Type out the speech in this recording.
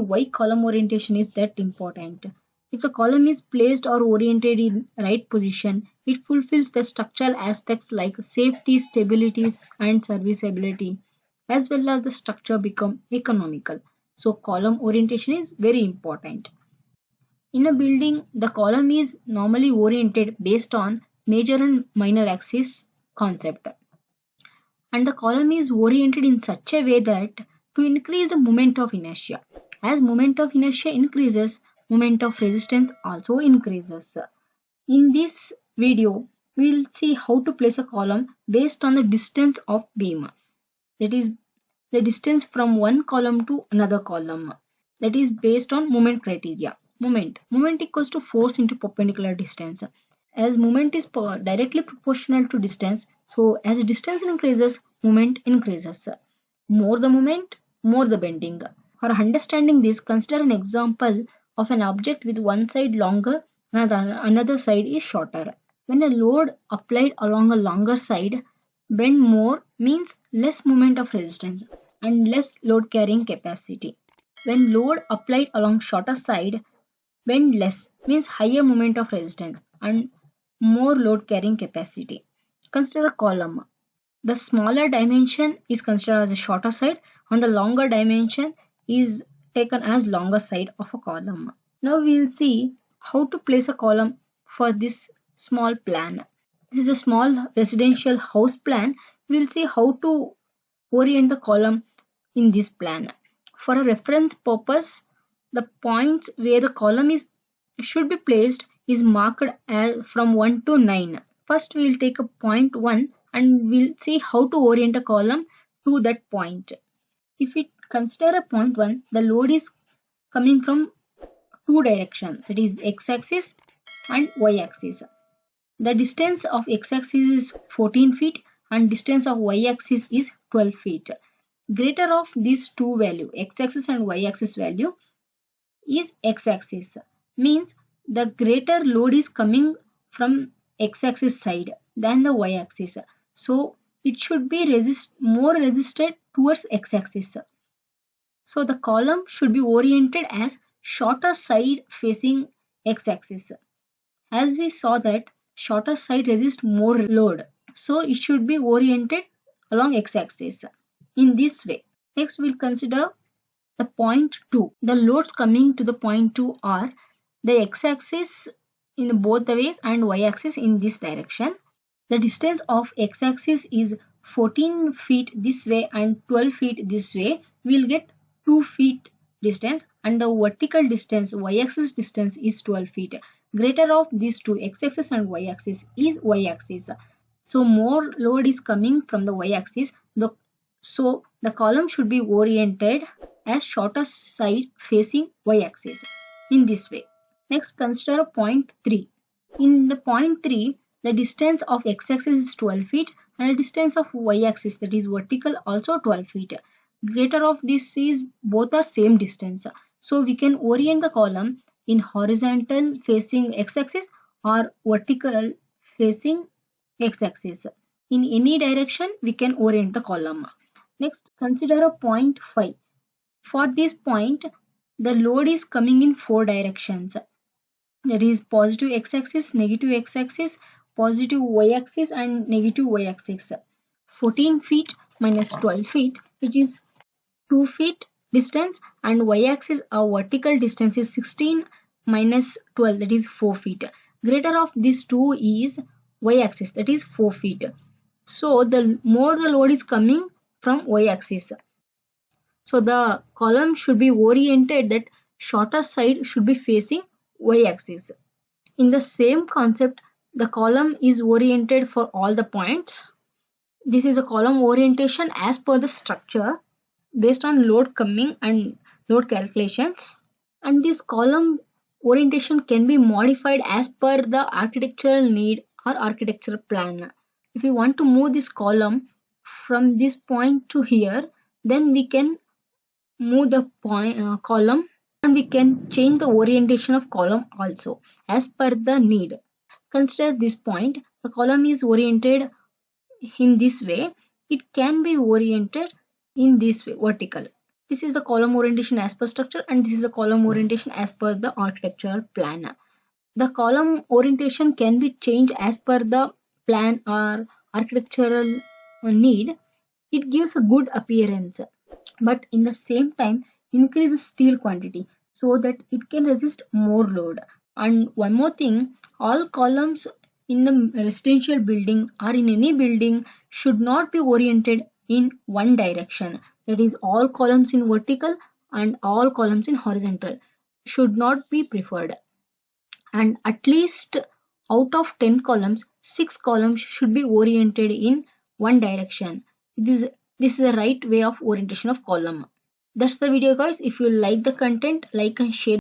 Why column orientation is that important? If the column is placed or oriented in right position, it fulfills the structural aspects like safety, stability, and serviceability, as well as the structure become economical. So column orientation is very important. In a building, the column is normally oriented based on major and minor axis concept, and the column is oriented in such a way that to increase the moment of inertia. As moment of inertia increases, moment of resistance also increases. In this video, we will see how to place a column based on the distance of beam. That is the distance from one column to another column. That is based on moment criteria. Moment equals to force into perpendicular distance. As moment is directly proportional to distance, so as the distance increases, moment increases. More the moment, more the bending. For understanding this, consider an example of an object with one side longer and another side is shorter. When a load applied along a longer side, bend more means less moment of resistance and less load carrying capacity. When load applied along shorter side, bend less means higher moment of resistance and more load carrying capacity. Consider a column. The smaller dimension is considered as a shorter side and the longer dimension is taken as longer side of a column. Now we will see how to place a column for this small plan. This is a small residential house plan. We will see how to orient the column in this plan. For a reference purpose, the points where the column should be placed is marked as from 1 to 9. First we will take a point 1 and we'll see how to orient a column to that point. If we consider a point 1, the load is coming from two directions, that is x-axis and y-axis. The distance of x-axis is 14 feet and distance of y-axis is 12 feet. Greater of these two value, x-axis and y-axis value, is x-axis. Means the greater load is coming from x-axis side than the y-axis. So it should be more resisted towards x-axis. So the column should be oriented as shorter side facing x-axis. As we saw that shorter side resists more load, so it should be oriented along x-axis in this way. Next we'll consider the point 2. The loads coming to the point 2 are the x-axis in both the ways and y-axis in this direction. The distance of x-axis is 14 feet this way and 12 feet this way. We'll get 2 feet distance, and the vertical distance, y-axis distance, is 12 feet. Greater of these two, x-axis and y-axis, is y-axis. So more load is coming from the y-axis. So the column should be oriented as shorter side facing y-axis in this way. Next, consider point 3. In the point 3, the distance of x-axis is 12 feet and the distance of y-axis, that is vertical, also 12 feet. Greater of this is both are same distance. So we can orient the column in horizontal facing x-axis or vertical facing x-axis. In any direction we can orient the column. Next, consider a point 5. For this point, the load is coming in 4 directions. That is positive x-axis, negative x-axis, positive y-axis and negative y-axis. 14 feet minus 12 feet, which is 2 feet distance, and y-axis, our vertical distance, is 16 minus 12, that is 4 feet. Greater of these two is y-axis, that is 4 feet. So the more the load is coming from y-axis. So the column should be oriented that shorter side should be facing y-axis. In the same concept, the column is oriented for all the points. This is a column orientation as per the structure based on load coming and load calculations. And this column orientation can be modified as per the architectural need or architectural plan. If we want to move this column from this point to here, then we can move the column, and we can change the orientation of column also as per the need. Consider this point. The column is oriented in this way. It can be oriented in this way, vertical. This is the column orientation as per structure, and this is the column orientation as per the architectural plan. The column orientation can be changed as per the plan or architectural need. It gives a good appearance, but in the same time increases steel quantity so that it can resist more load. And one more thing, all columns in the residential building or in any building should not be oriented in one direction. That is, all columns in vertical and all columns in horizontal should not be preferred. And at least out of 10 columns, 6 columns should be oriented in one direction. This is the right way of orientation of column. That's the video, guys. If you like the content, like and share.